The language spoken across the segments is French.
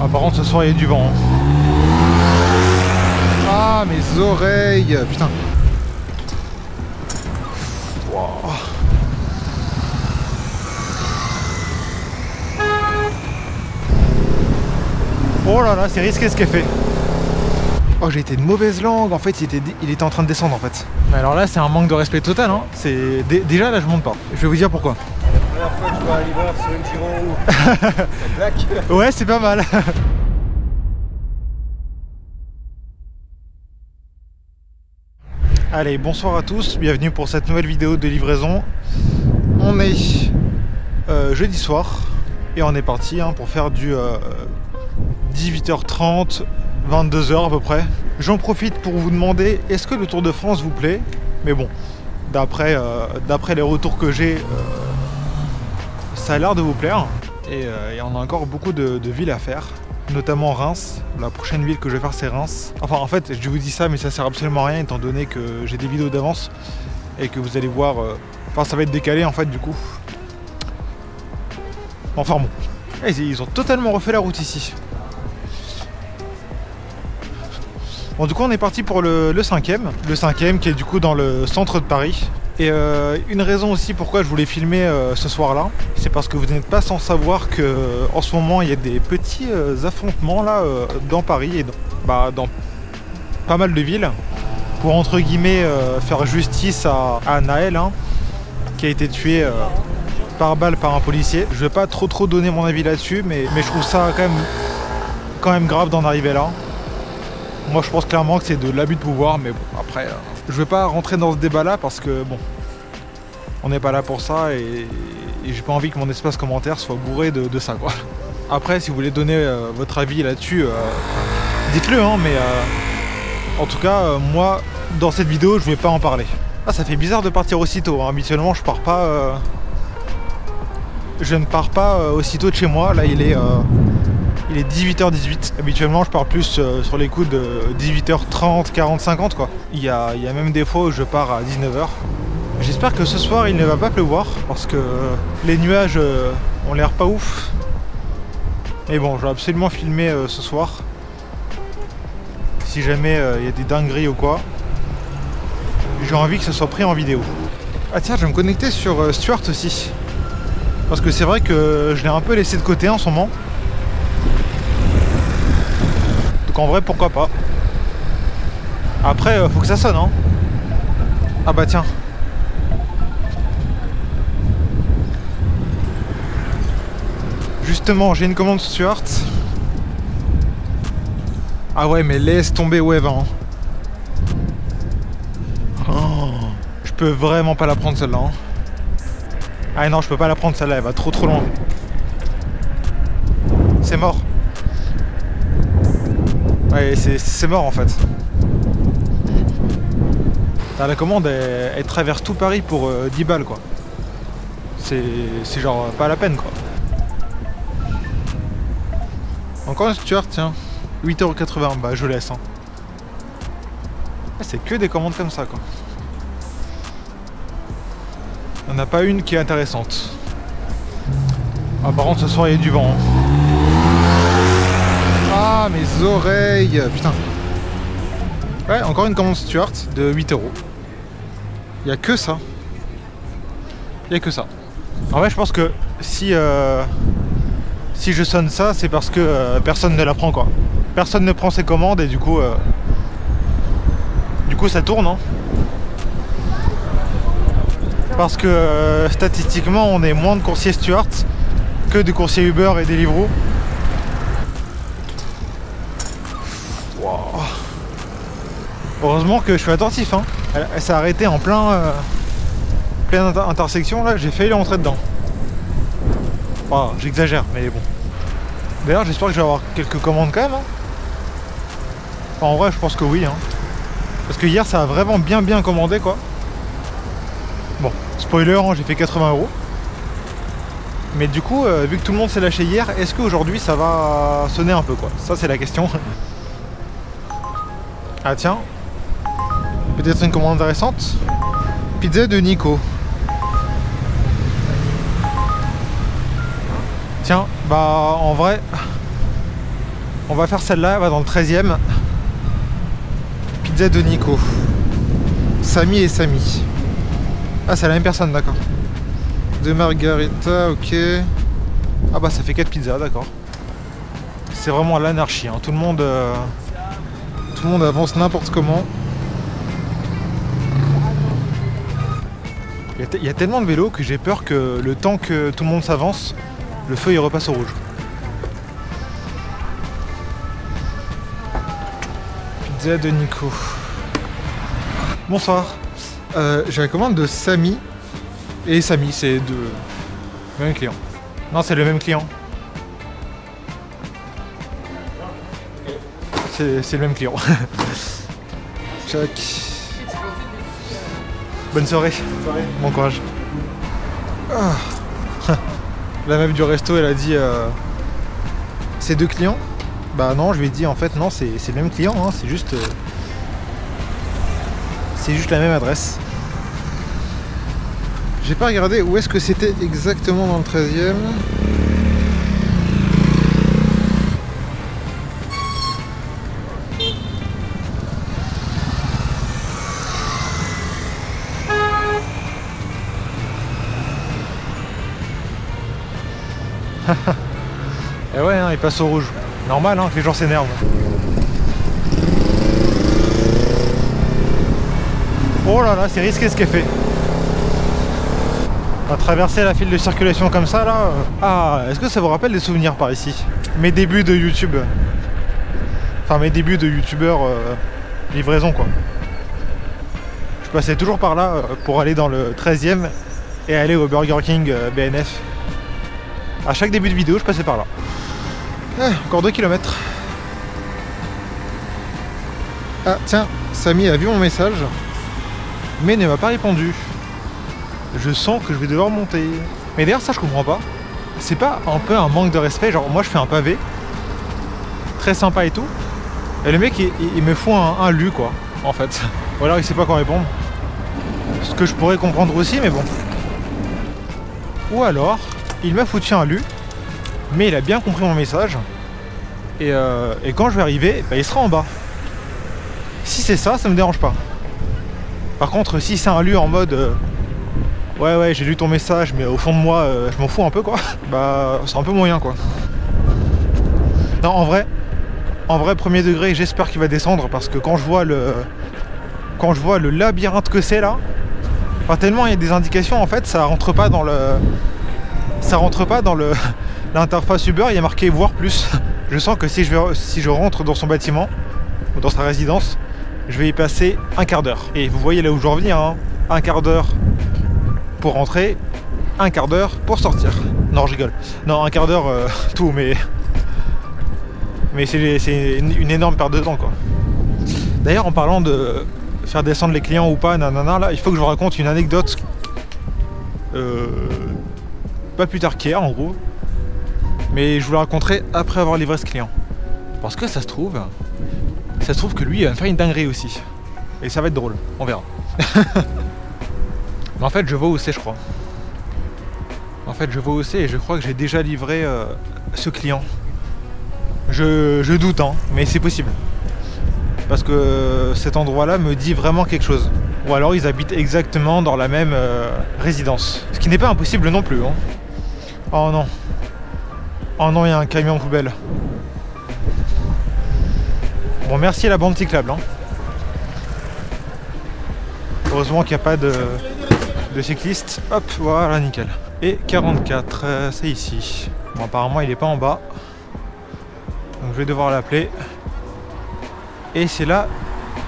Ah, par contre ce soir il y a du vent. Ah, mes oreilles, putain. Wow. Oh là là, c'est risqué ce qu'elle fait. Oh, j'ai été de mauvaise langue, en fait il était en train de descendre en fait. Mais alors là c'est un manque de respect total hein. C'est déjà là je monte pas. Je vais vous dire pourquoi. La première fois que je vois un livreur sur une Giro ça claque. Ouais, c'est pas mal. Allez, bonsoir à tous, bienvenue pour cette nouvelle vidéo de livraison. On est jeudi soir et on est parti hein, pour faire du 18h30, 22h à peu près. J'en profite pour vous demander, est-ce que le Tour de France vous plaît? Mais bon, d'après les retours que j'ai, ça a l'air de vous plaire. Et on a encore beaucoup de villes à faire, notamment Reims. La prochaine ville que je vais faire c'est Reims. Enfin en fait je vous dis ça mais ça sert absolument à rien étant donné que j'ai des vidéos d'avance et que vous allez voir, enfin ça va être décalé en fait du coup. Enfin bon, ils ont totalement refait la route ici. Bon du coup on est parti pour le 5e. Le 5e qui est du coup dans le centre de Paris. Et une raison aussi pourquoi je voulais filmer ce soir-là, c'est parce que vous n'êtes pas sans savoir que en ce moment il y a des petits affrontements là dans Paris et dans pas mal de villes pour entre guillemets faire justice à Naël hein, qui a été tué par balle par un policier. Je vais pas trop donner mon avis là-dessus, mais je trouve ça quand même grave d'en arriver là. Moi je pense clairement que c'est de l'abus de pouvoir, mais bon après je vais pas rentrer dans ce débat là parce que bon on n'est pas là pour ça et j'ai pas envie que mon espace commentaire soit bourré de ça quoi. Après si vous voulez donner votre avis là-dessus, dites-le hein, mais en tout cas moi dans cette vidéo je vais pas en parler. Ah ça fait bizarre de partir aussitôt, hein. Habituellement je pars pas je ne pars pas aussitôt de chez moi, là il est 18h18. Habituellement je pars plus sur les coups de 18h30, 40, 50 quoi. Il y a même des fois où je pars à 19h. J'espère que ce soir il ne va pas pleuvoir parce que les nuages ont l'air pas ouf. Mais bon, je vais absolument filmer ce soir. Si jamais il y a des dingueries ou quoi. J'ai envie que ce soit pris en vidéo. Ah tiens, je vais me connecter sur Stuart aussi. Parce que c'est vrai que je l'ai un peu laissé de côté en ce moment. Donc en vrai pourquoi pas. Après faut que ça sonne hein. Ah bah tiens. Justement j'ai une commande Stuart. Ah ouais mais laisse tomber Wave hein. Oh, je peux vraiment pas la prendre celle-là hein. Ah non je peux pas la prendre celle-là, elle va trop loin. C'est mort. Ouais, c'est mort en fait. La commande elle traverse tout Paris pour 10 balles quoi. C'est genre pas la peine quoi. Encore un Stuart tiens. 8,80€, bah je laisse hein. C'est que des commandes comme ça quoi. On n'a pas une qui est intéressante. Ah par contre ce soir il y a du vent hein. Ah mes oreilles, putain. Ouais, encore une commande Stuart de 8€. Il n'y a que ça. Il n'y a que ça. En vrai je pense que si je sonne ça c'est parce que personne ne la prend quoi. Personne ne prend ses commandes et du coup ça tourne hein. Parce que statistiquement on est moins de coursiers Stuart que de coursiers Uber et Deliveroo. Wow. Heureusement que je suis attentif hein. Elle s'est arrêtée en pleine intersection là, j'ai failli rentrer dedans. Enfin, j'exagère mais bon. D'ailleurs j'espère que je vais avoir quelques commandes quand même hein. Enfin, en vrai je pense que oui hein. Parce que hier ça a vraiment bien commandé quoi. Bon, spoiler hein, j'ai fait 80€. Mais du coup, vu que tout le monde s'est lâché hier, est-ce qu'aujourd'hui ça va sonner un peu quoi? Ça c'est la question. Ah tiens, peut-être une commande intéressante. Pizza de Nico. Tiens, bah en vrai, On va faire celle-là, elle va dans le 13e. Pizza de Nico. Samy et Samy. Ah, c'est la même personne, d'accord. De Margarita, ok. Ah bah ça fait 4 pizzas, d'accord. C'est vraiment l'anarchie, hein. Tout le monde avance n'importe comment. Il y a tellement de vélos que j'ai peur que le temps que tout le monde s'avance, le feu il repasse au rouge. Pizza de Nico. Bonsoir. J'ai la commande de Samy. Et Samy, c'est de... le même client. Non, c'est le même client. C'est le même client. Check. Bonne soirée. Bon courage. Ah. La meuf du resto, elle a dit c'est deux clients. Bah non, je lui ai dit en fait non, c'est le même client, hein, c'est juste la même adresse. J'ai pas regardé où est-ce que c'était exactement dans le 13e. Et ouais, hein, il passe au rouge. Normal hein, que les gens s'énervent. Oh là là, c'est risqué ce qu'elle fait. On va traverser la file de circulation comme ça là. Ah, est-ce que ça vous rappelle des souvenirs par ici? Mes débuts de YouTube. Enfin mes débuts de youtubeur livraison quoi. Je passais toujours par là pour aller dans le 13e et aller au Burger King BNF. À chaque début de vidéo, je passais par là. Ah, encore 2 km. Ah tiens, Samy a vu mon message, mais ne m'a pas répondu. Je sens que je vais devoir monter. Mais d'ailleurs ça je comprends pas. C'est pas un peu un manque de respect? Genre moi je fais un pavé, très sympa et tout, et le mec il me fout un lu quoi, en fait. Ou alors il sait pas quoi répondre. Ce que je pourrais comprendre aussi, mais bon. Ou alors, il m'a foutu un lu, mais il a bien compris mon message. Et quand je vais arriver, bah, il sera en bas. Si c'est ça, ça me dérange pas. Par contre, si c'est un lu en mode ouais, j'ai lu ton message, mais au fond de moi, je m'en fous un peu quoi. Bah, c'est un peu moyen quoi. Non, en vrai, premier degré, j'espère qu'il va descendre parce que quand je vois le labyrinthe que c'est là, enfin, tellement il y a des indications en fait, ça rentre pas dans l'interface Uber, il y a marqué voir plus. Je sens que si je rentre dans son bâtiment ou dans sa résidence, je vais y passer un quart d'heure. Et vous voyez là où je veux en venir, hein, un quart d'heure pour rentrer, un quart d'heure pour sortir. Non, je rigole. Non, un quart d'heure tout, mais c'est une énorme perte de temps quoi. D'ailleurs, en parlant de faire descendre les clients ou pas, nanana, là, il faut que je vous raconte une anecdote pas plus tard qu'hier en gros, mais je vous la raconterai après avoir livré ce client. Parce que ça se trouve que lui il va me faire une dinguerie aussi. Et ça va être drôle, on verra. Mais en fait je vois où c'est, je crois. En fait je vois où c'est et je crois que j'ai déjà livré ce client. Je doute hein, mais c'est possible. Parce que cet endroit là me dit vraiment quelque chose. Ou alors ils habitent exactement dans la même résidence. Ce qui n'est pas impossible non plus hein. Oh non. Oh non, il y a un camion poubelle. Bon, merci à la bande cyclable hein. Heureusement qu'il n'y a pas de cyclistes. Hop, voilà, nickel. Et 44, c'est ici. Bon, apparemment il n'est pas en bas. Donc je vais devoir l'appeler. Et c'est là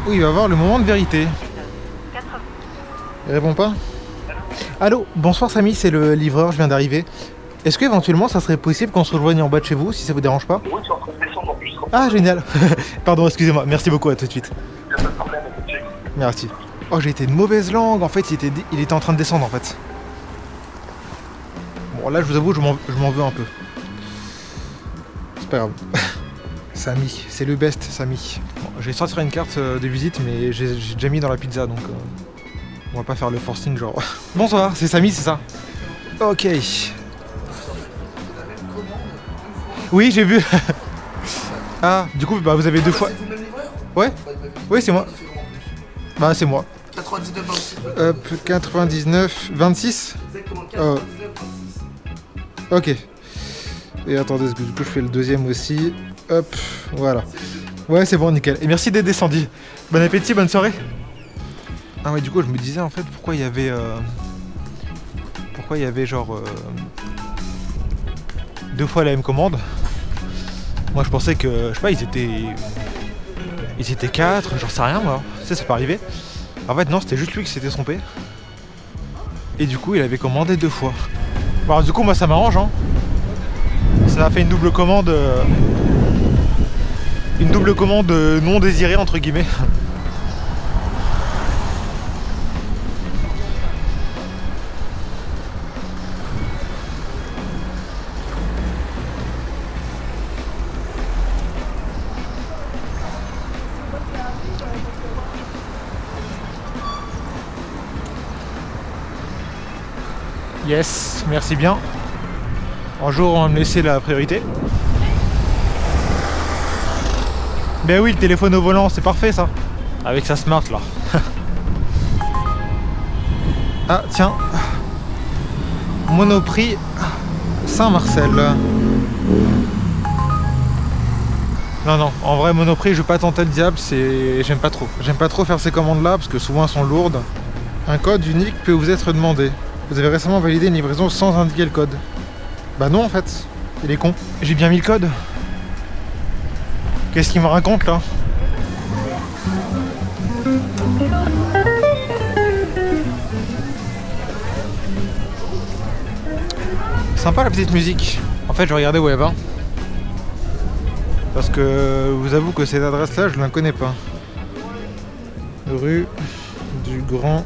où il va avoir le moment de vérité. Il répond pas? Allô, bonsoir Samy, c'est le livreur, je viens d'arriver. Est-ce qu'éventuellement ça serait possible qu'on se rejoigne en bas de chez vous, si ça vous dérange pas? Oui, tu es en train de descendre en plus. Ah génial. Pardon, excusez-moi, merci beaucoup, à tout de suite. Il n'y a pas de problème, merci. Oh, j'ai été de mauvaise langue, en fait il était en train de descendre en fait. Bon là je vous avoue, je m'en veux un peu. C'est pas grave. Samy, c'est le best Samy. Bon, je vais sortir une carte de visite mais j'ai déjà mis dans la pizza donc on va pas faire le forcing genre. Bonsoir, c'est Samy, c'est ça? Ok. Oui, j'ai vu. Ah, du coup, bah vous avez deux fois. C'est vous le même livreur? Ouais. Oui, c'est moi. Différent en plus. Bah c'est moi. 99 26. Hop, 99, 26. Exactement, Oh. 99 26. Ok. Et attendez, parce que du coup je fais le deuxième aussi. Hop, voilà. Ouais, c'est bon, nickel. Et merci d'être descendu. Bon appétit, bonne soirée. Ah ouais, du coup je me disais en fait pourquoi il y avait... Pourquoi il y avait genre... deux fois la même commande. Moi je pensais que... Je sais pas, ils étaient... Ils étaient 4, j'en sais rien moi. Tu sais, ça peut arriver. En fait non, c'était juste lui qui s'était trompé. Et du coup il avait commandé deux fois. Bon, alors, du coup moi ça m'arrange hein. Ça m'a fait une double commande. Une double commande non désirée entre guillemets. Yes, merci bien. Un jour on va me laisser la priorité. Ben oui, le téléphone au volant, c'est parfait ça. Avec sa smart là. Ah tiens. Monoprix Saint-Marcel. Non non, en vrai Monoprix je vais pas tenter le diable, c'est. J'aime pas trop. J'aime pas trop faire ces commandes là parce que souvent elles sont lourdes. Un code unique peut vous être demandé. Vous avez récemment validé une livraison sans indiquer le code. Bah non en fait, il est con. J'ai bien mis le code. Qu'est-ce qu'il me raconte là? Sympa la petite musique. En fait je regardais web hein. Parce que vous avoue que cette adresse là je la connais pas. Rue du Grand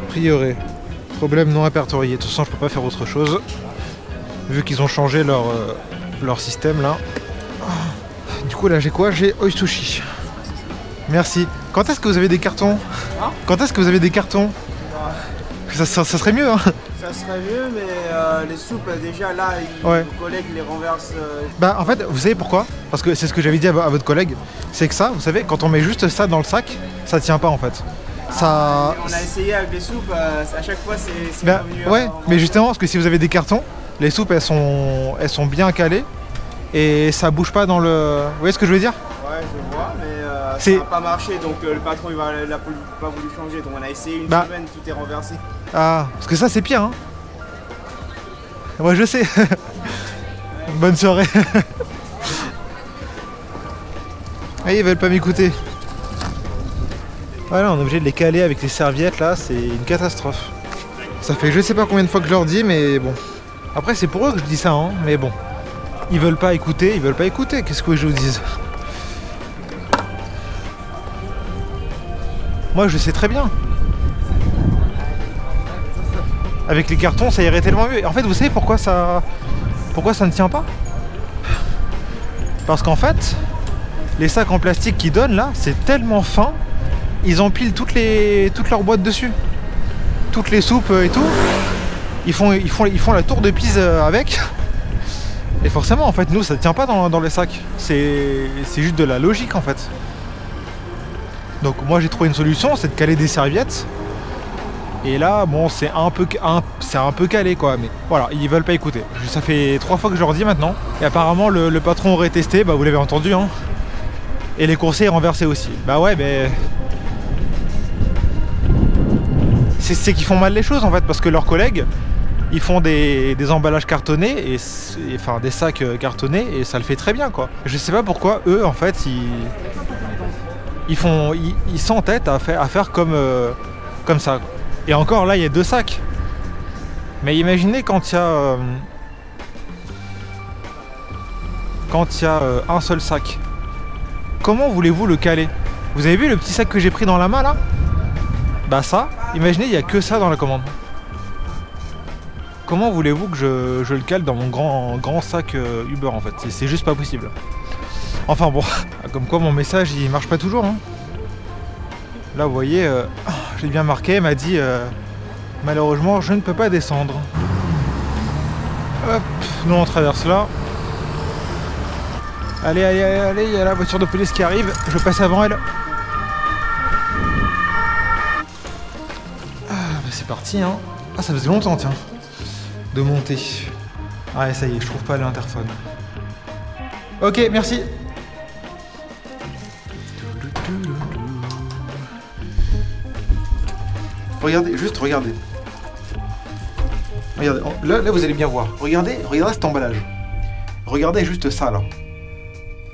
Prieuré. Problème non répertorié. De toute façon je peux pas faire autre chose. Vu qu'ils ont changé leur système là. Du coup là j'ai quoi? J'ai Oi Sushi. Merci. Quand est-ce que vous avez des cartons? Hein? Quand est-ce que vous avez des cartons? Ça serait mieux hein. Ça serait mieux, mais les soupes, déjà là, Ouais. vos collègues les renversent. Bah en fait vous savez pourquoi? Parce que c'est ce que j'avais dit à votre collègue. C'est que ça, vous savez, quand on met juste ça dans le sac, ça tient pas en fait. Ça... On a essayé avec les soupes, à chaque fois c'est Bah, revenu. ouais, mais justement parce que si vous avez des cartons, les soupes elles sont bien calées et ça bouge pas dans le... Vous voyez ce que je veux dire? Ouais, je vois, mais C'est- ça n'a pas marché, donc le patron il n'a pas voulu changer. Donc on a essayé une Bah. semaine, tout est renversé. Ah, parce que ça c'est pire hein. Moi je sais. Bonne soirée. Ah, ils veulent pas m'écouter. Voilà, on est obligé de les caler avec les serviettes là, c'est une catastrophe. Ça fait je sais pas combien de fois que je leur dis, mais bon. Après c'est pour eux que je dis ça hein, mais bon. Ils veulent pas écouter, qu'est-ce que je vous dise? Moi je sais très bien. Avec les cartons ça irait tellement mieux. Et en fait vous savez pourquoi ça ne tient pas? Parce qu'en fait les sacs en plastique qu'ils donnent là c'est tellement fin. Ils empilent toutes leurs boîtes dessus. Toutes les soupes et tout. Ils font la tour de Pise avec. Et forcément en fait nous ça tient pas dans les sacs. C'est juste de la logique en fait. Donc moi j'ai trouvé une solution, c'est de caler des serviettes. Et là bon c'est un peu calé quoi. Mais voilà, ils veulent pas écouter. Ça fait 3 fois que je leur dis maintenant. Et apparemment le patron aurait testé, bah vous l'avez entendu hein. Et les coursiers renversés aussi. Bah ouais mais... C'est qu'ils font mal les choses en fait, parce que leurs collègues ils font des emballages cartonnés enfin des sacs cartonnés et ça le fait très bien quoi. Je sais pas pourquoi eux en fait ils s'entêtent à faire comme ça. Et encore là il y a 2 sacs. Mais imaginez quand il y a un seul sac. Comment voulez-vous le caler? Vous avez vu le petit sac que j'ai pris dans la main là? Bah ça, imaginez, il n'y a que ça dans la commande. Comment voulez-vous que je le cale dans mon grand sac Uber en fait? C'est juste pas possible. Enfin bon, comme quoi mon message il marche pas toujours hein. Là vous voyez, j'ai bien marqué, elle m'a dit malheureusement je ne peux pas descendre. Hop, nous on traverse là. Allez, allez, allez, allez, il y a la voiture de police qui arrive. Je passe avant elle. Ah, bah c'est parti, hein. Ah, ça faisait longtemps, tiens, de monter. Ah, ça y est, je trouve pas l'interphone. Ok, merci. Regardez, juste regardez. Regardez, là vous allez bien voir. Regardez cet emballage. Regardez juste ça là.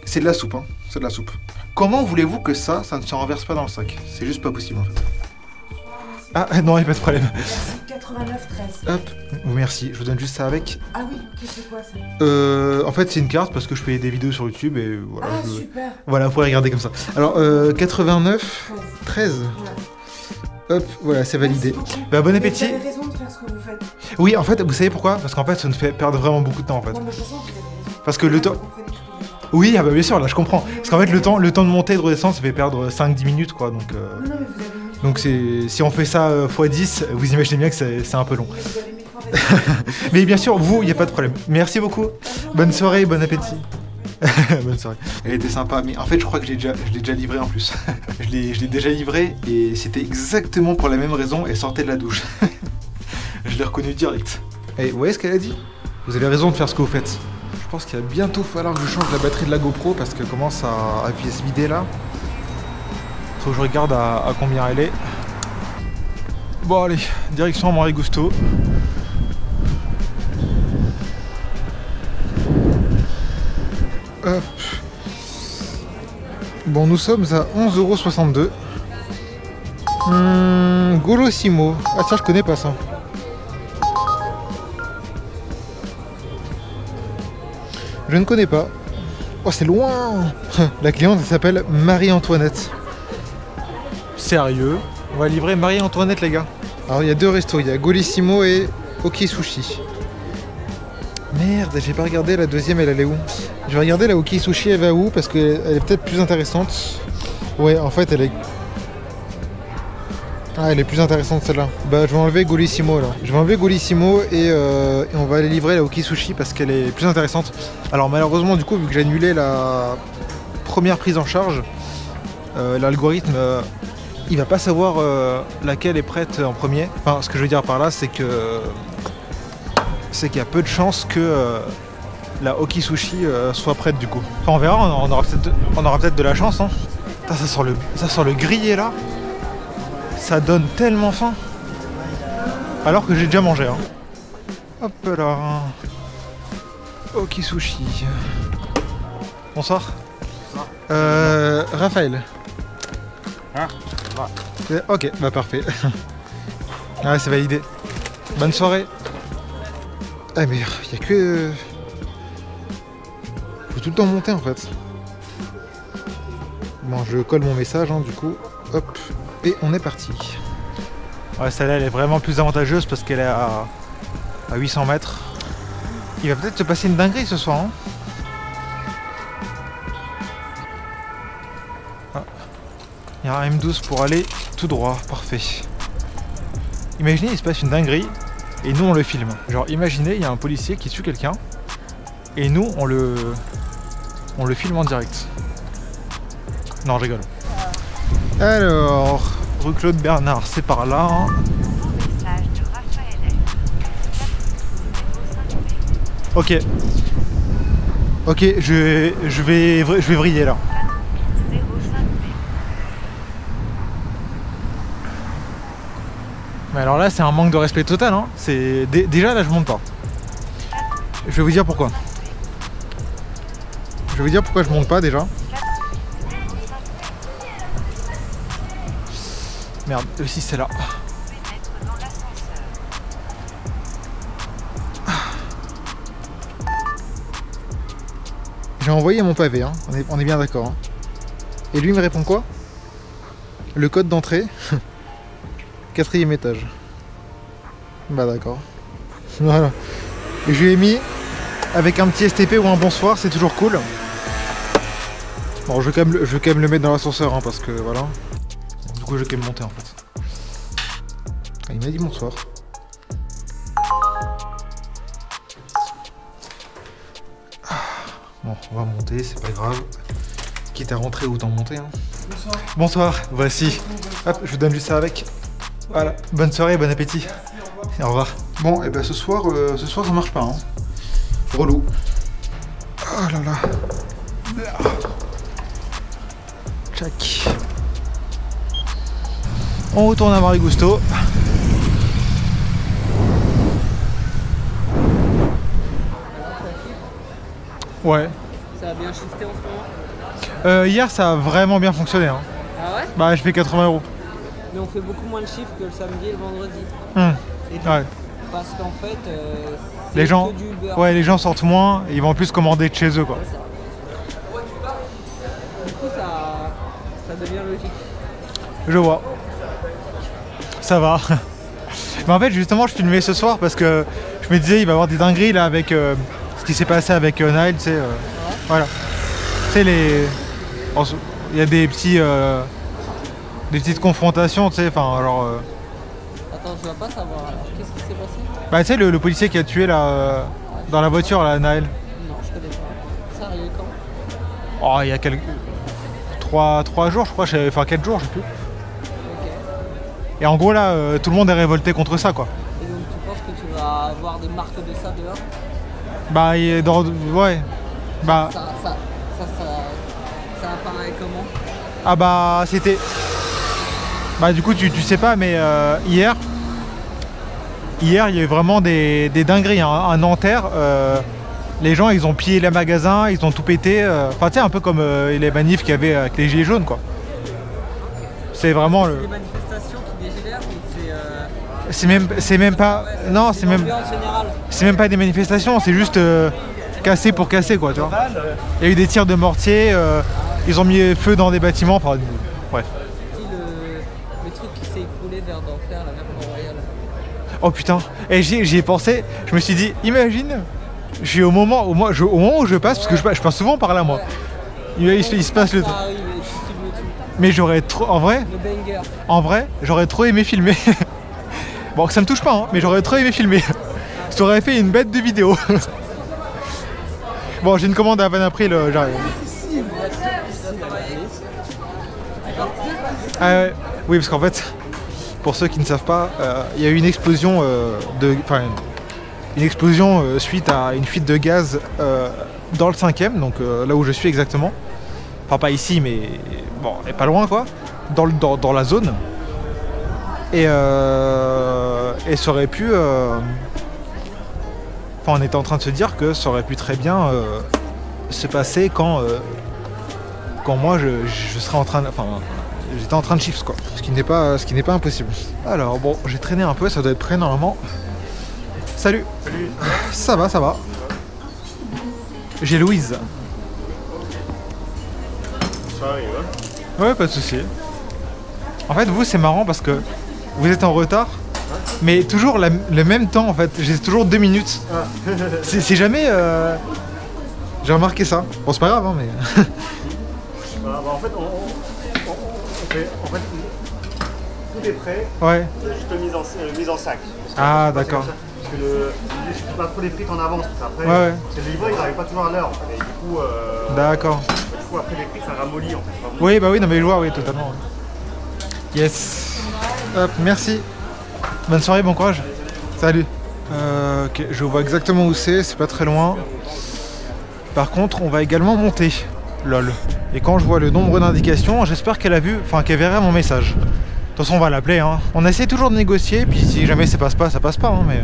C'est de la soupe, hein. C'est de la soupe. Comment voulez-vous que ça ne se renverse pas dans le sac? C'est juste pas possible en fait. Ah non, il n'y a pas de problème. 89,13. Hop, merci, je vous donne juste ça avec. Ah oui, c'est quoi ça? En fait c'est une carte parce que je fais des vidéos sur YouTube et voilà. Ah super. Voilà, vous pouvez regarder comme ça. Alors 89, 13. Hop, voilà, c'est validé. Bah bon appétit. Vous avez raison de faire ce que vous faites. Oui, en fait, vous savez pourquoi? Parce qu'en fait, ça nous fait perdre vraiment beaucoup de temps en fait. Non, mais je sens que vous avez raison. Parce que le temps... Vous comprenez tout ce que je veux dire. Oui, ah bah bien sûr, là je comprends. Parce qu'en fait, le temps de monter et de redescendre, ça fait perdre 5-10 minutes quoi. Donc, Non, mais vous avez mis. donc si on fait ça x10, vous imaginez bien que c'est un peu long. Mais vous avez mis fort raison. Mais bien sûr, vous, il n'y a pas de problème. Merci beaucoup. Bonne soirée, bon appétit. Bonne soirée. Elle était sympa, mais en fait, je crois que je l'ai déjà livré en plus. je l'ai déjà livré et c'était exactement pour la même raison. Elle sortait de la douche. Je l'ai reconnu direct. Et vous voyez ce qu'elle a dit? Vous avez raison de faire ce que vous faites. Je pense qu'il va bientôt falloir que je change la batterie de la GoPro parce qu'elle commence à se vider là. Faut que je regarde à combien elle est. Bon allez, direction Monte Gusto. Hop. Bon, nous sommes à 11,62 €. Golosimo. Ah ça, je connais pas ça. Je ne connais pas. Oh, c'est loin. La cliente, elle s'appelle Marie-Antoinette. Sérieux? On va livrer Marie-Antoinette, les gars. Alors, il y a deux restos. Il y a Golissimo et Oki Sushi. Merde, j'ai pas regardé la deuxième, elle allait où? Je vais regarder la Oki Sushi, elle va où? Parce qu'elle est peut-être plus intéressante. Ouais, en fait, elle est... Ah, elle est plus intéressante celle-là. Bah, je vais enlever Golissimo là. Je vais enlever Golissimo et on va aller livrer la Oki Sushi parce qu'elle est plus intéressante. Alors, malheureusement, du coup, vu que j'ai annulé la première prise en charge, l'algorithme, il va pas savoir laquelle est prête en premier. Enfin, ce que je veux dire par là, c'est qu'il y a peu de chances que la Oki Sushi soit prête du coup. Enfin, on verra, on aura peut-être de la chance. Hein. Putain, ça sent le grillé là. Ça donne tellement faim. Alors que j'ai déjà mangé. Hein. Hop là. Oki Sushi. Bonsoir. Raphaël. Hein? Ok, bah parfait. Ouais, c'est validé. Bonne soirée. Ah mais il y a que... Faut tout le temps monter en fait. Bon, je colle mon message hein, du coup. Hop. Et on est parti. Ouais, celle-là elle est vraiment plus avantageuse parce qu'elle est à 800 mètres. Il va peut-être se passer une dinguerie ce soir. Hein. Ah. Il y a un M12 pour aller tout droit. Parfait. Imaginez, il se passe une dinguerie et nous on le filme. Genre imaginez, il y a un policier qui tue quelqu'un et nous on le filme en direct. Non, je rigole. Alors, rue Claude Bernard, c'est par là. Hein. Ok. Ok, je vais vriller là. Mais alors là, c'est un manque de respect total. Hein. Déjà là, je monte pas. Je vais vous dire pourquoi. Je vais vous dire pourquoi je monte pas déjà. Merde, le 6 c'est là. J'ai envoyé mon pavé, hein. On est bien d'accord. Hein. Et lui il me répond quoi? Le code d'entrée. 4e étage. Bah d'accord. Voilà. Et je lui ai mis avec un petit STP ou un bonsoir, c'est toujours cool. Bon, je vais quand même le mettre dans l'ascenseur hein, parce que voilà. Du coup, je vais quand même monter en fait. Ah, il m'a dit bonsoir. Bon, on va monter, c'est pas grave. Quitte à rentrer, autant monter. Hein. Bonsoir. Bonsoir, voici. Hop, je vous donne juste ça avec. Voilà, bonne soirée, bon appétit. Merci, au revoir. Bon, et ben ce soir ça marche pas. Hein. Relou. Oh là là. Tchac. On retourne à Marigusto. Ouais. Ça a bien shifté en ce moment? Hier, ça a vraiment bien fonctionné. Hein. Ah ouais? Bah, je fais 80 €. Mais on fait beaucoup moins de chiffres que le samedi et le vendredi. Et donc, Ouais. parce qu'en fait, c'est Les gens, que du Uber. ouais, les gens sortent moins, et ils vont plus commander de chez eux, quoi. Du coup, ça devient logique. Je vois. Ça va. Mais en fait, justement, je filmais ce soir parce que je me disais, il va y avoir des dingueries là avec ce qui s'est passé avec Nile, tu sais. Voilà. Tu sais, il y a des des petites confrontations, tu sais, enfin, genre. Attends, je dois pas savoir. Alors, qu'est-ce qui s'est passé? Bah, tu sais, le policier qui a tué là, dans la voiture, là, Nile. Non, je connais pas. Ça arrive quand? Oh, il y a quelques. 3 jours, je crois, enfin 4 jours, je sais plus. Ok. Et en gros, là, tout le monde est révolté contre ça, quoi. Et donc, tu penses que tu vas avoir des marques de ça dehors? Bah, ouais. Bah, Ça apparaît comment? ah bah, c'était. Bah, du coup, tu sais pas, mais hier, il y a eu vraiment des dingueries. Hein. À Nanterre, les gens, ils ont pillé les magasins, ils ont tout pété. Enfin, tu sais, un peu comme les manifs qu'il y avait avec les gilets jaunes, quoi. C'est vraiment C'est le. des manifestations qui dégénèrent ou C'est même pas. Non, c'est même. l'ambiance générale? C'est même pas des manifestations, c'est juste casser pour casser, quoi, tu vois. Il y a eu des tirs de mortier, ils ont mis feu dans des bâtiments, enfin, bref. Le truc qui s'est écroulé vers d'enfer, la mer Mont-Royal. Oh putain, et j'y ai pensé, je me suis dit, imagine, j'ai au moment où je passe, parce que je passe souvent par là, moi. Il se passe le Ça truc. arrive et tu filmes le tout. Mais j'aurais trop, Le banger. j'aurais trop aimé filmer. Bon, ça me touche pas, hein, mais j'aurais trop aimé filmer. Ça aurait fait une bête de vidéo. Bon, j'ai une commande à Van April, j'arrive. Ah ouais. Oui, parce qu'en fait, pour ceux qui ne savent pas, il y a eu une explosion une explosion suite à une fuite de gaz dans le 5e, donc là où je suis exactement. Enfin, pas ici, mais bon, et pas loin, quoi, dans la zone. Et ça aurait pu. Enfin, on était en train de se dire que ça aurait pu très bien se passer quand moi je serais en train de. Enfin, j'étais en train de shift, quoi. Ce qui n'est pas impossible. Alors, bon, j'ai traîné un peu, ça doit être prêt normalement. Salut. Salut. Ça va, ça va. J'ai Louise. Ça arrive, hein? Ouais, pas de souci. En fait, vous, c'est marrant parce que vous êtes en retard, mais toujours le même temps, en fait. J'ai toujours 2 minutes. Ah. C'est jamais... J'ai remarqué ça. Bon, c'est pas grave, hein, mais... Bah, en fait, tout est prêt, Ouais. c'est juste mise en sac. Ah, d'accord. Parce que je fais pas trop les frites en avance, parce qu'après, Ouais. c'est le livreur, il n'arrive pas toujours à l'heure. Et du coup, D'accord. après les frites, ça ramollit en fait. Oui, bah oui, non, mais je vois, oui, totalement. Ouais. Yes. Hop, merci. Bonne soirée, bon courage. Salut. Ok, je vois exactement où c'est pas très loin. Par contre, on va également monter. Lol. Et quand je vois le nombre d'indications, j'espère qu'elle a vu, enfin qu'elle verrait mon message. De toute façon, on va l'appeler, hein. On essaie toujours de négocier, puis si jamais ça passe pas, hein, mais...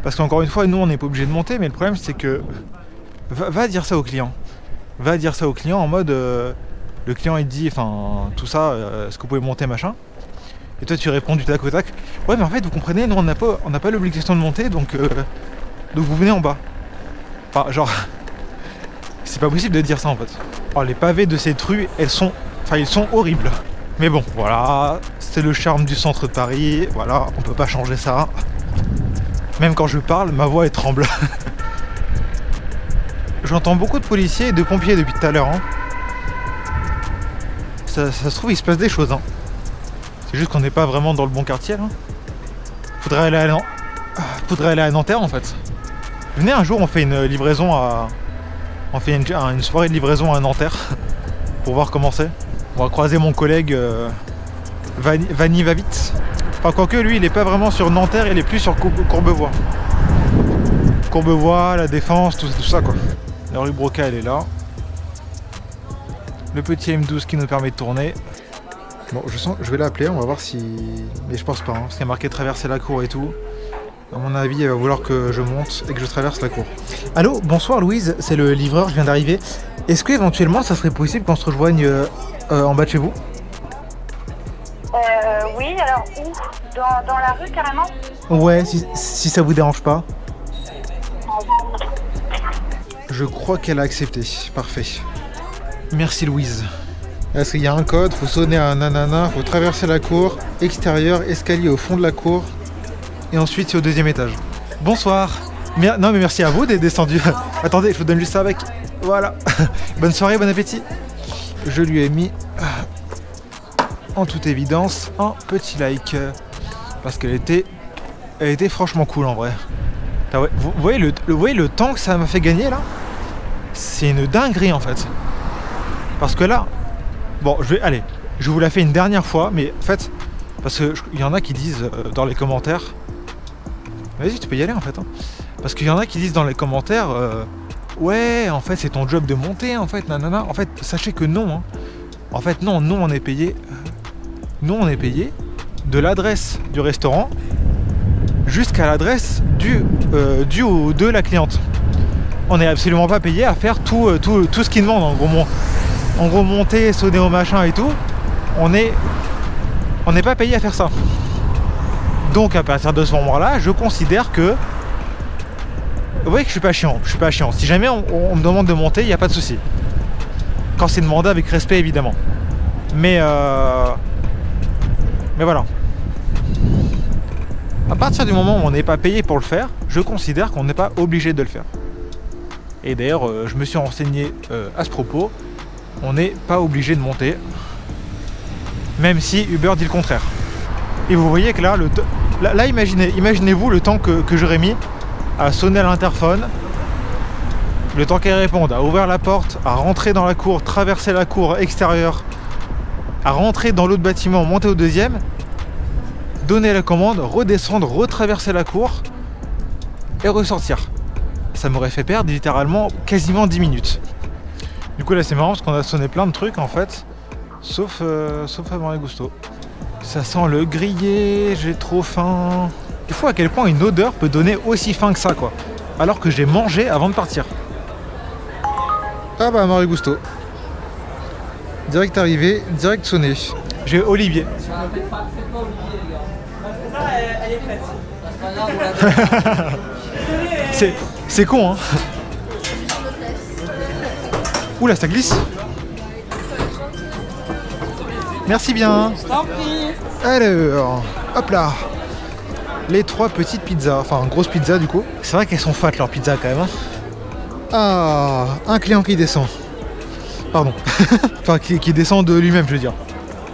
Parce qu'encore une fois, nous, on n'est pas obligé de monter, mais le problème, c'est que... Va dire ça au client. Va dire ça au client en mode... Le client, il te dit, enfin, tout ça, est-ce que vous pouvez monter, machin? Et toi, tu réponds du tac au tac. Ouais, mais en fait, vous comprenez, nous, on n'a pas l'obligation de monter, donc vous venez en bas. Enfin, genre... C'est pas possible de dire ça, en fait. Oh, les pavés de cette rue, ils sont horribles. Mais bon, voilà, c'est le charme du centre de Paris, voilà, on peut pas changer ça. Même quand je parle, ma voix elle tremble. J'entends beaucoup de policiers et de pompiers depuis tout à l'heure. Hein. Ça se trouve, il se passe des choses. Hein. C'est juste qu'on n'est pas vraiment dans le bon quartier. Là. Faudrait aller à Nanterre, en fait. Venez un jour, on fait une livraison On fait une soirée de livraison à Nanterre pour voir comment c'est. On va croiser mon collègue Vanny va vite. Enfin, quoique lui, il est pas vraiment sur Nanterre, il est plus sur Courbevoie. Courbevoie, la Défense, tout ça quoi. La rue Broca, elle est là. Le petit M12 qui nous permet de tourner. Bon, je vais l'appeler, on va voir si... Mais je pense pas, hein, parce qu'il y a marqué traverser la cour et tout. À mon avis, elle va vouloir que je monte et que je traverse la cour. Allô, bonsoir Louise, c'est le livreur, je viens d'arriver. Est-ce que éventuellement ça serait possible qu'on se rejoigne en bas de chez vous? Oui, alors où? Dans la rue carrément? Ouais, si ça vous dérange pas. Je crois qu'elle a accepté, parfait. Merci Louise. Parce qu'il y a un code, faut sonner à un nanana, faut traverser la cour, extérieur, escalier au fond de la cour, et ensuite c'est au deuxième étage. Bonsoir. Non mais merci à vous d'être descendu. Attendez, je vous donne juste ça avec. Voilà. Bonne soirée, bon appétit. Je lui ai mis, en toute évidence, un petit like. Parce qu'elle était franchement cool en vrai. Ah ouais, vous voyez le temps que ça m'a fait gagner là? C'est une dinguerie en fait. Parce que là, bon, je vous la fais une dernière fois, mais en fait, parce qu'il y en a qui disent dans les commentaires, vas-y, tu peux y aller en fait, hein. Parce qu'il y en a qui disent dans les commentaires, ouais, en fait, c'est ton job de monter, en fait, nanana. En fait, sachez que non, hein. En fait, non, nous on est payé, de l'adresse du restaurant jusqu'à l'adresse de la cliente. On n'est absolument pas payé à faire tout ce qu'ils demandent en gros monter, sonner au machin et tout. On n'est pas payé à faire ça. Donc à partir de ce moment-là, je considère que vous voyez que je suis pas chiant. Si jamais on me demande de monter, il n'y a pas de souci. Quand c'est demandé avec respect évidemment. Mais voilà. À partir du moment où on n'est pas payé pour le faire, je considère qu'on n'est pas obligé de le faire. Et d'ailleurs, je me suis renseigné à ce propos. On n'est pas obligé de monter. Même si Uber dit le contraire. Et vous voyez que là, là imaginez-vous le temps que j'aurais mis à sonner à l'interphone. Le temps qu'elle réponde, à ouvrir la porte, à rentrer dans la cour, traverser la cour extérieure, à rentrer dans l'autre bâtiment, monter au deuxième, donner la commande, redescendre, retraverser la cour et ressortir. Ça m'aurait fait perdre littéralement quasiment 10 minutes. Du coup là c'est marrant parce qu'on a sonné plein de trucs en fait, sauf à Marie Gusto. Ça sent le grillé, j'ai trop faim. Il faut à quel point une odeur peut donner aussi faim que ça quoi. Alors que j'ai mangé avant de partir. Ah bah Marie Gusto. Direct arrivé, direct sonné. J'ai Olivier. Faites pas oublier les gars. Elle est prête. C'est pas grave, C'est con hein. Oula ça glisse. Merci bien. Je t'en prie. Alors, hop là. Les 3 petites pizzas, enfin grosses pizzas du coup. C'est vrai qu'elles sont fat leurs pizzas quand même hein. Ah, un client qui descend. Pardon. Enfin qui descend de lui-même je veux dire.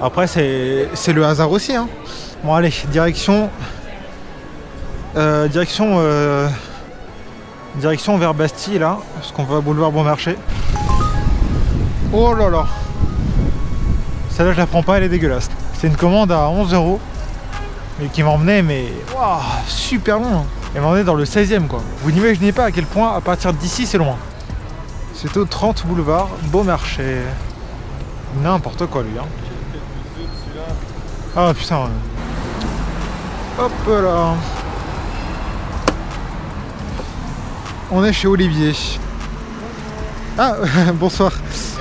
Après c'est le hasard aussi hein. Bon allez, direction vers Bastille là, parce qu'on va boulevard Bon Marché. Oh là là. Celle-là je la prends pas, elle est dégueulasse. C'est une commande à 11 €. Mais qui m'emmenait mais waouh, super loin. Elle m'emmenait dans le 16e quoi. Vous n'imaginez pas à quel point à partir d'ici c'est loin. C'est au 30 boulevard Beaumarchais. N'importe quoi lui hein. Ah putain. Hop là. On est chez Olivier. Ah bonsoir.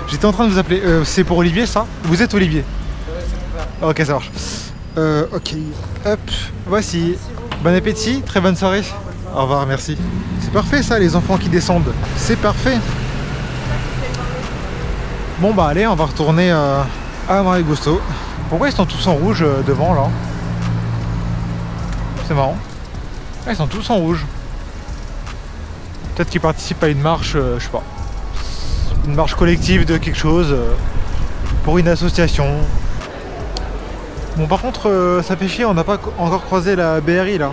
J'étais en train de vous appeler. C'est pour Olivier ça? Vous êtes Olivier? Ouais c'est ça. Ok ça marche. Ok. Hop. Voici. Bon appétit. Très bonne soirée. Au revoir, merci. C'est parfait ça les enfants qui descendent. C'est parfait. Bon bah allez, on va retourner à Marie Gusto. Pourquoi ils sont tous en rouge devant là? C'est marrant. Ah, ils sont tous en rouge. Peut-être qu'ils participent à une marche, je sais pas. Une marche collective de quelque chose. Pour une association. Bon par contre, ça fait chier, on n'a pas encore croisé la BRI là.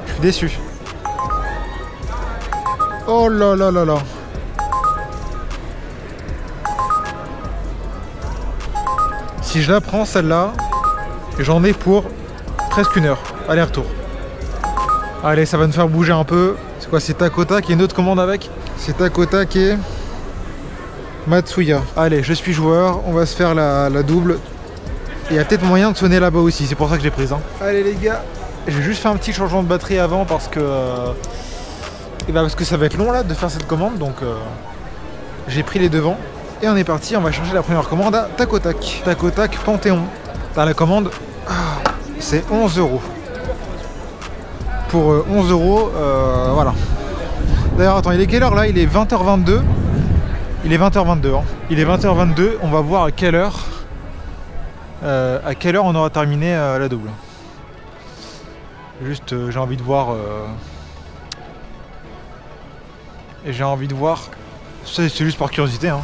Je suis déçu. Oh là là là là. Si je la prends celle-là, j'en ai pour presque 1 heure, aller-retour. Allez, ça va nous faire bouger un peu. C'est quoi, c'est tac au tac et une autre commande avec? C'est tac au tac et Matsuya. Allez, je suis joueur, on va se faire la double. Il y a peut-être moyen de sonner là-bas aussi, c'est pour ça que j'ai prise. Hein. Allez les gars, je vais juste faire un petit changement de batterie avant parce que parce que ça va être long là de faire cette commande, donc j'ai pris les devants. Et on est parti, on va chercher la première commande à tac au tac. Tac au tac, Panthéon. Dans la commande, c'est 11 €. Pour 11 €, voilà. D'ailleurs, attends, il est quelle heure là? Il est 20h22. Il est 20h22. Hein. Il est 20h22, on va voir à quelle heure on aura terminé la double. Juste, j'ai envie de voir... Et j'ai envie de voir... C'est juste par curiosité. Hein.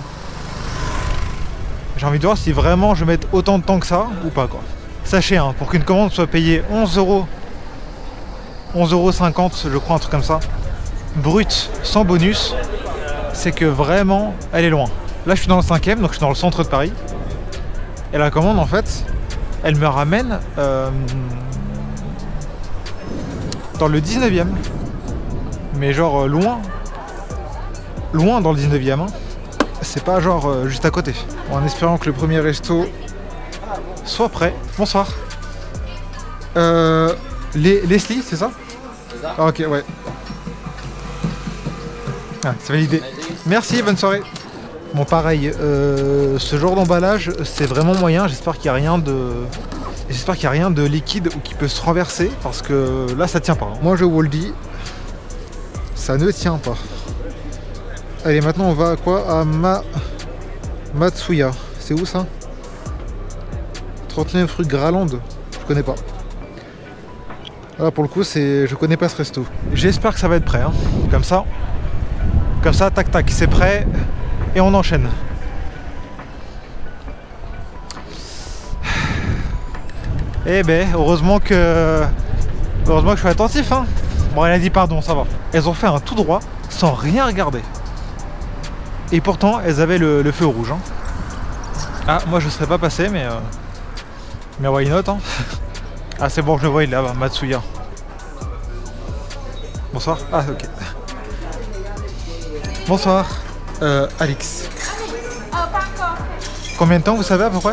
J'ai envie de voir si vraiment je vais mettre autant de temps que ça ou pas quoi. Sachez, hein, pour qu'une commande soit payée 11 €, 11,50 € je crois, un truc comme ça, brut, sans bonus, c'est que vraiment elle est loin. Là je suis dans le 5e, donc je suis dans le centre de Paris. Et la commande en fait, elle me ramène dans le 19e. Mais genre loin dans le 19e. Hein. C'est pas genre juste à côté. En espérant que le premier resto soit prêt. Bonsoir. Leslie, c'est ça? Ah, ok, ouais. Ah, c'est validé. Merci, bonne soirée. Bon, pareil, ce genre d'emballage, c'est vraiment moyen. J'espère qu'il n'y a rien de... J'espère qu'il n'y a rien de liquide ou qui peut se renverser, parce que là, ça tient pas. Moi, je vous le dis, ça ne tient pas. Allez, maintenant, on va à quoi? À Matsuya. C'est où ça? 39 rue Gralande. Je connais pas. Là, pour le coup, je connais pas ce resto. J'espère que ça va être prêt. Hein. Comme ça, tac tac, c'est prêt. Et on enchaîne. Eh ben, heureusement que je suis attentif. Hein. Bon, elle a dit pardon, ça va. Elles ont fait un tout droit sans rien regarder. Et pourtant, elles avaient le feu rouge. Hein. Ah, moi je serais pas passé, mais why not, hein. Ah, c'est bon, je le vois, il est là-bas, Matsuya. Bonsoir. Ah, ok. Bonsoir. Alix. Combien de temps, vous savez à peu près?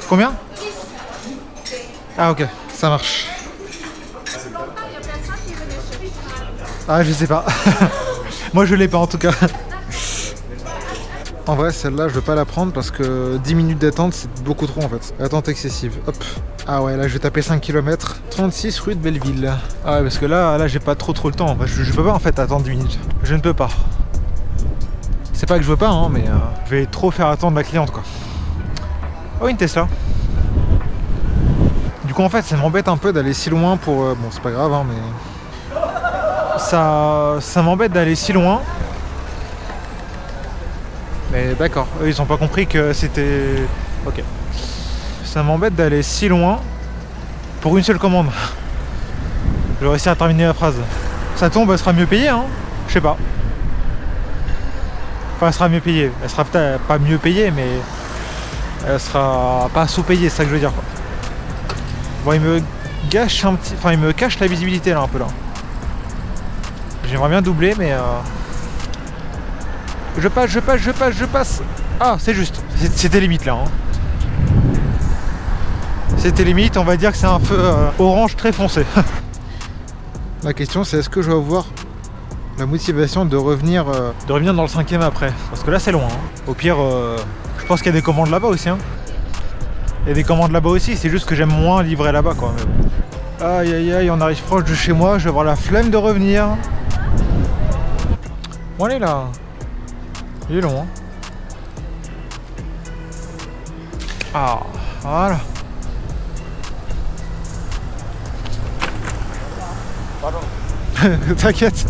Combien? Ah, ok, ça marche. Ah, je sais pas. Moi, je l'ai pas en tout cas. En vrai, celle-là, je veux pas la prendre parce que 10 minutes d'attente, c'est beaucoup trop en fait. Attente excessive. Hop. Ah ouais, là, je vais taper 5 km. 36 rue de Belleville. Ah ouais, parce que là j'ai pas trop le temps. Je peux pas en fait attendre 10 minutes. Je ne peux pas. C'est pas que je veux pas, hein, mais je vais trop faire attendre la cliente, quoi. Oh, une Tesla. Du coup, en fait, ça m'embête un peu d'aller si loin pour... bon, c'est pas grave, hein, mais... Ça m'embête d'aller si loin. Mais d'accord, eux ils ont pas compris que c'était... Ok. Ça m'embête d'aller si loin pour une seule commande. Je vais réussir à terminer la phrase. Ça tombe, elle sera mieux payée, hein. Je sais pas. Enfin, elle sera mieux payée. Elle sera peut-être pas mieux payée, mais... Elle sera pas sous-payée, c'est ça que je veux dire, quoi. Bon, il me gâche un petit... Enfin, il me cache la visibilité, là, un peu, là. J'aimerais bien doubler, mais... Je passe. Ah, c'est juste. C'était limite là. Hein. C'était limite, on va dire que c'est un feu orange très foncé. La question c'est est-ce que je vais avoir la motivation de revenir dans le 5e après. Parce que là c'est loin. Hein. Au pire, je pense qu'il y a des commandes là-bas aussi. Hein. Il y a des commandes là-bas aussi, c'est juste que j'aime moins livrer là-bas quoi. Mais bon. Aïe aïe aïe, on arrive proche de chez moi, je vais avoir la flemme de revenir. Bon allez là. Il est long, hein. Ah, voilà. Pardon. T'inquiète.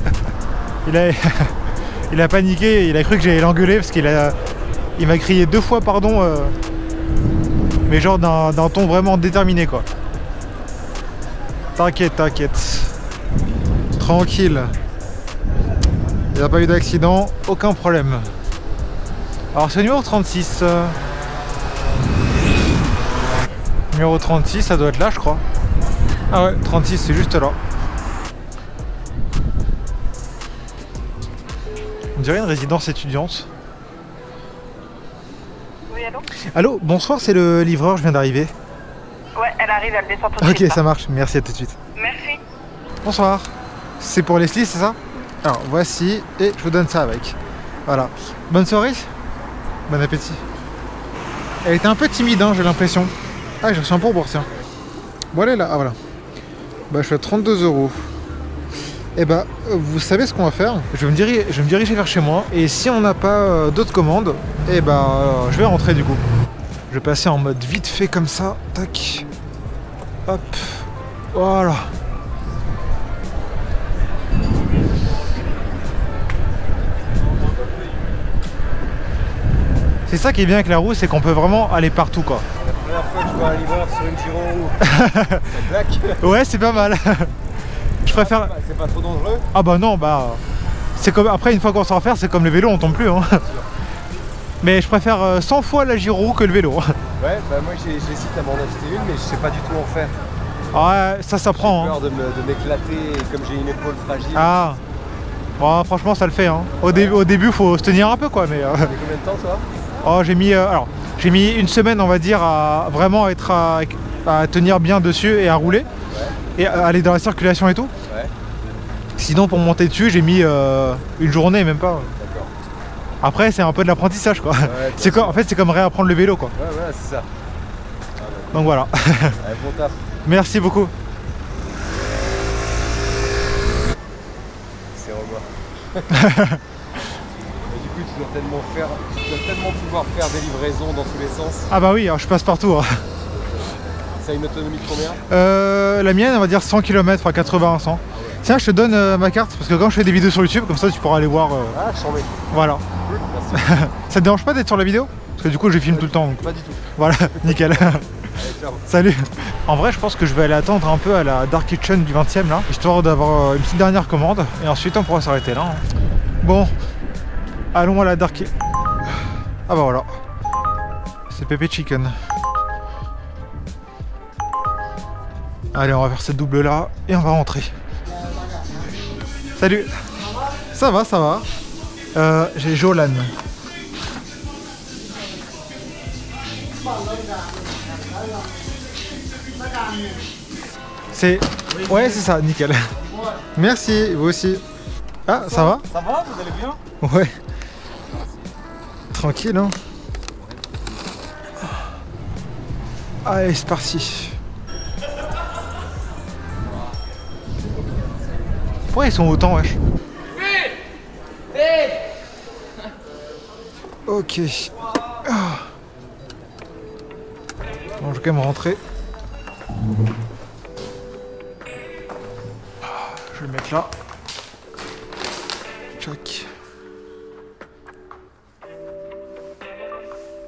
Il a paniqué, il a cru que j'allais l'engueuler parce qu'il m'a crié 2 fois pardon, mais genre d'un ton vraiment déterminé quoi. T'inquiète. Tranquille. Il n'y a pas eu d'accident, aucun problème. Alors c'est le numéro 36. Numéro 36, ça doit être là je crois. Ah ouais, 36 c'est juste là. On dirait une résidence étudiante. Oui, allô? Allô, bonsoir, c'est le livreur, je viens d'arriver. Ouais, elle arrive, elle descend tout de Ok, suite. ça marche, merci, à tout de suite. Merci. Bonsoir, c'est pour Leslie, c'est ça? Alors voici, et je vous donne ça avec. Voilà. Bonne soirée. Bon appétit. Elle était un peu timide, hein, j'ai l'impression. Ah, j'ai reçu un pourboire, tiens. Bon, elle est là, ah voilà. Bah, je suis à 32 €. Et bah, vous savez ce qu'on va faire? Je vais me diriger vers chez moi. Et si on n'a pas d'autres commandes, et bah, je vais rentrer du coup. Je vais passer en mode vite fait comme ça. Tac. Hop. Voilà. C'est ça qui est bien avec la roue, c'est qu'on peut vraiment aller partout quoi. La première fois que je vois un livreur sur une Giro, ça claque. Ouais, c'est pas mal. Je préfère... C'est pas trop dangereux. Ah bah non, bah... C'est comme... Après, une fois qu'on s'en faire, c'est comme le vélo, on tombe plus. Hein. Mais je préfère 100 fois la Giro que le vélo. Ouais, bah moi j'hésite à m'en acheter une, mais je sais pas du tout en faire. Ouais, ça prend. J'ai Hein. peur de m'éclater, et comme j'ai une épaule fragile. Ah. Ouais, franchement, ça le fait. Hein. Au début, faut se tenir un peu, quoi. Mais, Ça fait combien de temps toi? Oh, j'ai mis une semaine, on va dire, à vraiment être à tenir bien dessus et à rouler. Ouais. Et à aller dans la circulation et tout. Ouais. Sinon, pour monter dessus, j'ai mis une journée, même pas. D'accord. Après, c'est un peu de l'apprentissage, quoi. Ouais, C'est en fait, c'est comme réapprendre le vélo, quoi. Ouais, voilà, c'est ça. Donc voilà. Allez, bon taf. Merci beaucoup. C'est revoir. Du coup, tu dois tellement pouvoir faire des livraisons dans tous les sens. Ah bah oui, alors je passe partout. Hein. Ça a une autonomie de combien? La mienne, on va dire 100 km, enfin 80, 100. Tiens, je te donne ma carte, parce que quand je fais des vidéos sur YouTube, comme ça tu pourras aller voir. Ah, je s'en mets. Voilà. Merci. Ça te dérange pas d'être sur la vidéo? Parce que du coup, je filme tout le temps. Donc... Pas du tout. Voilà, nickel. Allez, ciao. Salut. En vrai, je pense que je vais aller attendre un peu à la Dark Kitchen du 20e là, histoire d'avoir une petite dernière commande, et ensuite on pourra s'arrêter là. Hein. Bon, allons à la Dark Kitchen. Ah bah voilà. C'est Pepe Chicken. Allez, on va faire cette double là et on va rentrer. Salut. Ça va, ça va. J'ai Jolan. C'est... Ouais, c'est ça, nickel. Merci, vous aussi. Ah, ça va? Ça va? Vous allez bien? Ouais. Tranquille, hein. Allez, c'est parti. Pourquoi ils sont autant, wesh? Ok. Ah. Bon, je vais quand même rentrer. Je vais le mettre là. Tchac.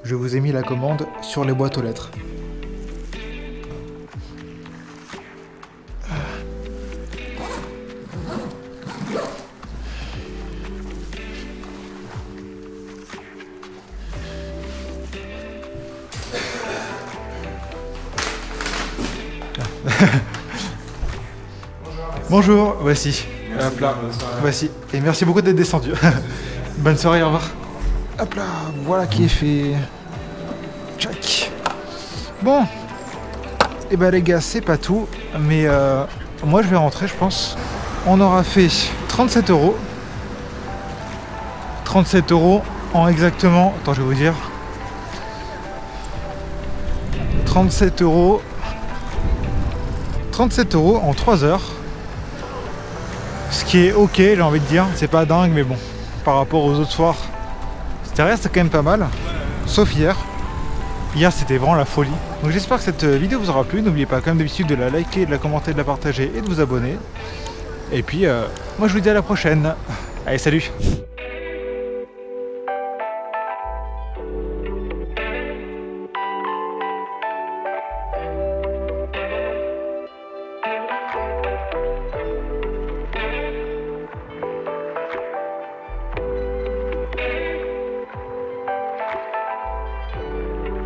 Je vous ai mis la commande sur les boîtes aux lettres. Bonjour, voici. Hop là, voici. Et merci beaucoup d'être descendu. Bonne soirée, au revoir. Hop là, voilà qui est fait. Tchac. Bon. Et bah les gars, c'est pas tout. Mais moi je vais rentrer, je pense. On aura fait 37 €. 37 € en exactement... Attends, je vais vous dire. 37 €. 37 € en 3 heures. Ce qui est ok, j'ai envie de dire. C'est pas dingue, mais bon. Par rapport aux autres soirs, c'était reste quand même pas mal. Sauf hier. Hier, c'était vraiment la folie. Donc j'espère que cette vidéo vous aura plu. N'oubliez pas, comme d'habitude, de la liker, de la commenter, de la partager et de vous abonner. Et puis, moi je vous dis à la prochaine. Allez, salut!